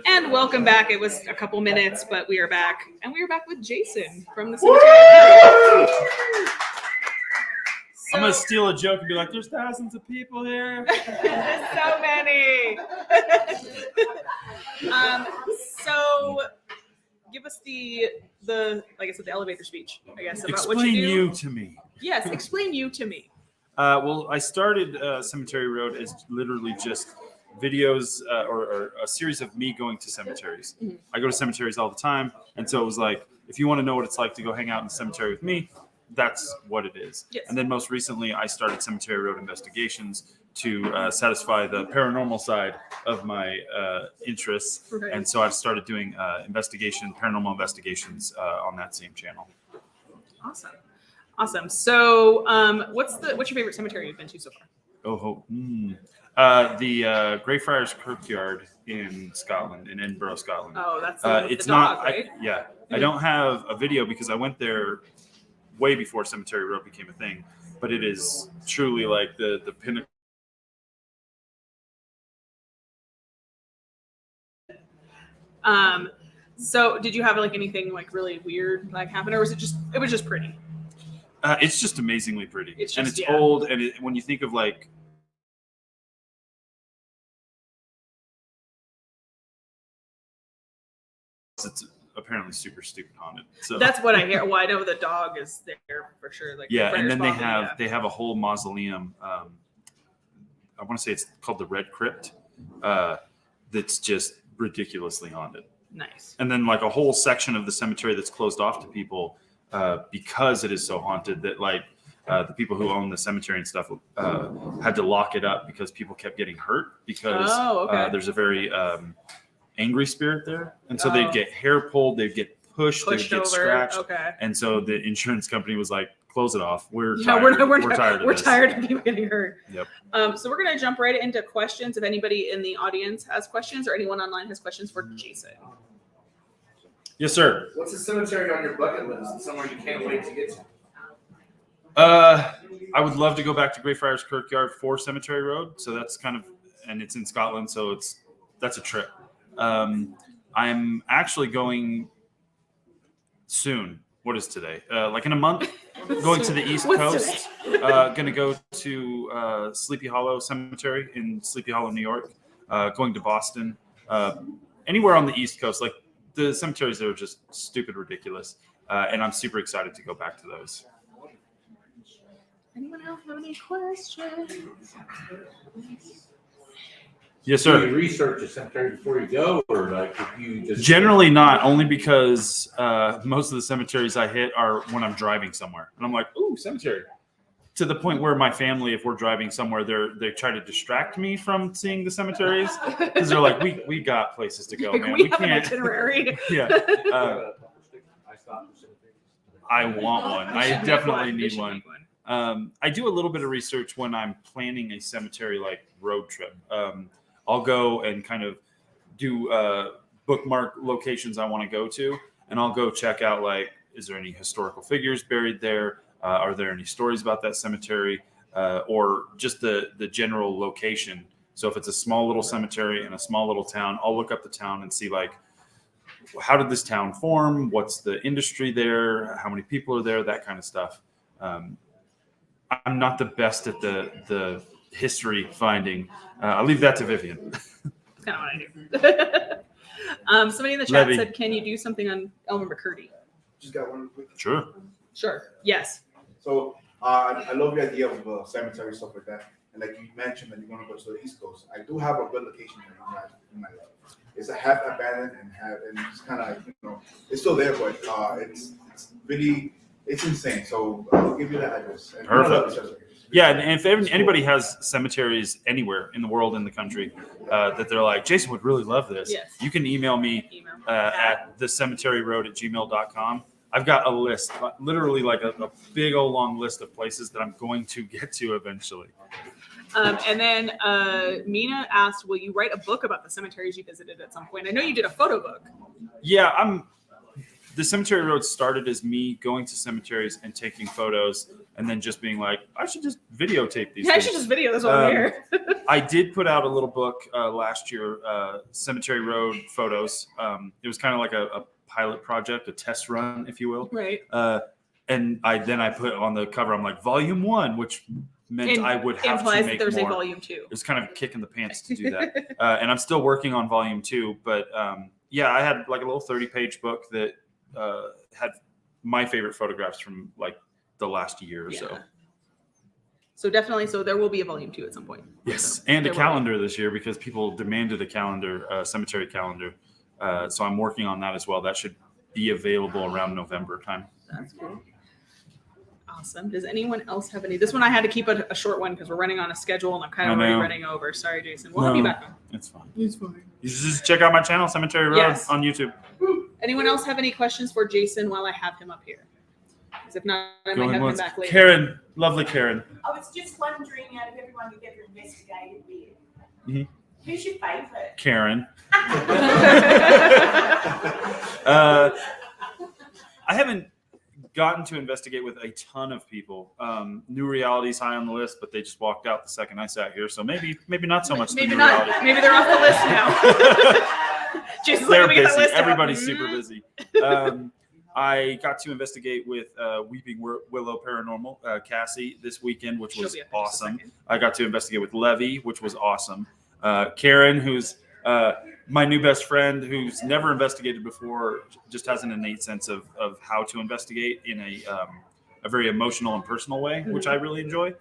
And welcome back. It was a couple minutes, but we are back. And we are back with Jason from the cemetery. So, I'm going to steal a joke and be like, there's thousands of people here. There's so many. So give us the like I said, the elevator speech, I guess, about explain what you do. Explain you to me. Yes, explain you to me. Well, I started Cemetery Road as literally just videos or a series of me going to cemeteries. Mm-hmm. I go to cemeteries all the time. And so it was like, if you want to know what it's like to go hang out in the cemetery with me, that's what it is. Yes. And then most recently, I started Cemetery Road Investigations to satisfy the paranormal side of my interests. Right. And so I've started doing paranormal investigations on that same channel. Awesome. So what's your favorite cemetery you've been to so far? The Greyfriars Kirkyard in Scotland, in Edinburgh, Scotland. Oh, that's it's the not. dog, right? I don't have a video because I went there way before Cemetery Road became a thing, but it is truly like the pinnacle. So did you have like anything like really weird like happen, or was it just pretty? It's just amazingly pretty. It's old, and when you think of like. It's apparently super stupid haunted. So that's what I hear. Well, I know the dog is there for sure. Like and then they have a whole mausoleum. I want to say it's called the Red Crypt. That's just ridiculously haunted. Nice. And then like a whole section of the cemetery that's closed off to people because it is so haunted that like the people who own the cemetery and stuff had to lock it up because people kept getting hurt because there's a very angry spirit there, and so they'd get hair pulled, they'd get pushed they'd get over. scratched, okay. And so the insurance company was like, "Close it off. We're tired. We're tired. We're tired of people getting hurt." Yep. So we're gonna jump right into questions. If anybody in the audience has questions or anyone online has questions for Jason. Yes, sir. What's a cemetery on your bucket list? Somewhere you can't wait to get to? I would love to go back to Greyfriars Kirkyard for Cemetery Road. So that's kind of, and it's in Scotland, so that's a trip. I'm actually going soon. What is today? Like in a month, going to the East Coast. Going to go to Sleepy Hollow Cemetery in Sleepy Hollow, New York. Going to Boston. Anywhere on the East Coast. Like the cemeteries there are just stupid ridiculous. And I'm super excited to go back to those. Anyone else have any questions? Yes, sir. Do you research a cemetery before you go, or like if you just generally not? Only because most of the cemeteries I hit are when I'm driving somewhere, and I'm like, "Ooh, cemetery." To the point where my family, if we're driving somewhere, they try to distract me from seeing the cemeteries because they're like, "We got places to go, man. We have can't." An itinerary. Yeah. I want one. I definitely need one. I do a little bit of research when I'm planning a cemetery like road trip. I'll go and kind of do bookmark locations I want to go to, and I'll go check out like, is there any historical figures buried there? Are there any stories about that cemetery, or just the general location? So if it's a small little cemetery in a small little town, I'll look up the town and see like, how did this town form? What's the industry there? How many people are there? That kind of stuff. I'm not the best at the history finding. I'll leave that to Vivian. That's kind of what I do. Somebody in the chat said, "Can you do something on Elmer McCurdy?" Just got one quick. Sure. Yes. So I love the idea of cemetery stuff like that, and like you mentioned that you're going to go to the East Coast. I do have a good location in my life. It's a half abandoned and it's kind of it's still there, but it's really. It's insane. So I'll give you that address. Perfect. Yeah, and if anybody has cemeteries anywhere in the world, in the country, that they're like, Jason would really love this, yes. You can email me at thecemeteryroad@gmail.com. I've got a list, literally like a big old long list of places that I'm going to get to eventually. And then Mina asked, will you write a book about the cemeteries you visited at some point? I know you did a photo book. Yeah, the Cemetery Road started as me going to cemeteries and taking photos, and then just being like, I should just videotape these. Yeah, I things. should just video this over here. I did put out a little book last year, Cemetery Road photos. It was kind of like a pilot project, a test run, if you will. Right. And I put on the cover, I'm like, Volume 1, which meant I would have to implies make that there's more. a Volume 2. It was kind of a kick in the pants to do that. And I'm still working on Volume 2. But yeah, I had like a little 30-page book that had my favorite photographs from like the last year or so. So definitely, so there will be a Volume 2 at some point. Yes, So and a there will calendar this year because people demanded a calendar, cemetery calendar. So I'm working on that as well. That should be available around November time. That's cool. Awesome. Does anyone else have any? This one I had to keep a short one because we're running on a schedule and I'm kind of already running over. Sorry, Jason. We'll have you back on. It's fine. It's fine. You should just check out my channel, Cemetery Road, on YouTube. Anyone else have any questions for Jason while I have him up here? Because if not, I might have him back later. Karen, lovely Karen. I was just wondering, out of everyone you've ever investigated with, Mhm. who's your favourite? Karen. I haven't gotten to investigate with a ton of people. New Reality's high on the list, but they just walked out the second I sat here. So maybe not so much. Maybe New not. Reality. Maybe they're off the list now. Jason's like, They're let me get that busy. list out. Everybody's super busy. I got to investigate with Weeping Willow Paranormal, Cassie, this weekend, which She'll was be up in just a awesome. second. I got to investigate with Levy, which was awesome. Karen, who's my new best friend, who's never investigated before, just has an innate sense of how to investigate in a very emotional and personal way, which I really enjoy.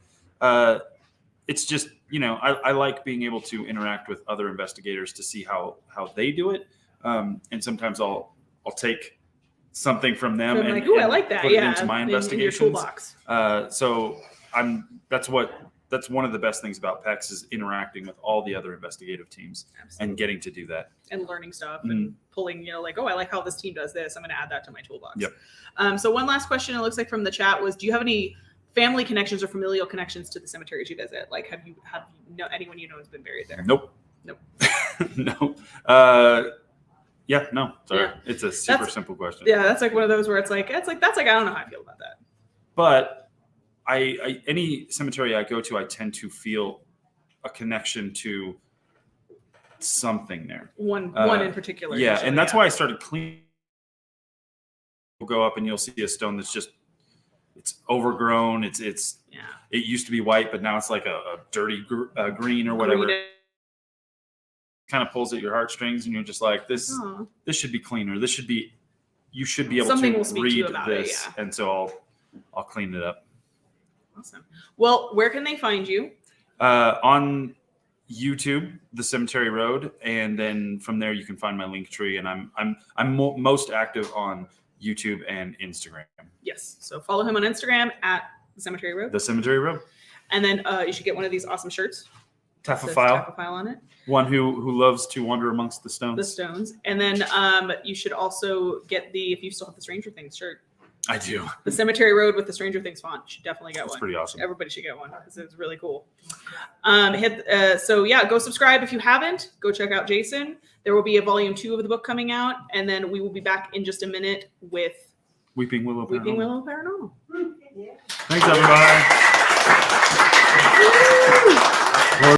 It's just, I like being able to interact with other investigators to see how they do it. And sometimes I'll take something from them So I'm and, like, ooh, I and like that. put it Yeah, into my in your investigations. toolbox. So that's one of the best things about PEX is interacting with all the other investigative teams and getting to do that. And learning stuff and pulling, like, oh, I like how this team does this. I'm going to add that to my toolbox. Yep. So one last question, it looks like from the chat was, do you have any family connections or familial connections to the cemeteries you visit? Like, have you anyone you know has been buried there? Nope. No. Yeah, no. Sorry. Yeah. It's a super simple question. Yeah, that's like one of those where it's like I don't know how I feel about that. But I any cemetery I go to, I tend to feel a connection to something there. One in particular. Yeah, usually, and that's why I started cleaning. You'll go up and you'll see a stone that's just it's overgrown. It's it used to be white, but now it's like a dirty green or whatever. Green. Kind of pulls at your heartstrings, and you're just like, this should be cleaner. You should be able Something to will speak to you read about this, it, yeah. and so I'll clean it up. Awesome. Well, where can they find you? On YouTube, The Cemetery Road, and then from there you can find my link tree. And I'm most active on YouTube and Instagram. Yes. So follow him on Instagram at The Cemetery Road. The Cemetery Road. And then you should get one of these awesome shirts. Taphophile. Taphophile on it. One who loves to wander amongst the stones. The stones. And then you should also get if you still have the Stranger Things shirt. I do. The Cemetery Road with the Stranger Things font. You should definitely get one. It's pretty awesome. Everybody should get one because it's really cool. So yeah, go subscribe if you haven't. Go check out Jason. There will be a volume 2 of the book coming out, and then we will be back in just a minute with Weeping Willow Paranormal. Weeping Willow Paranormal. Yeah. Thanks, everybody.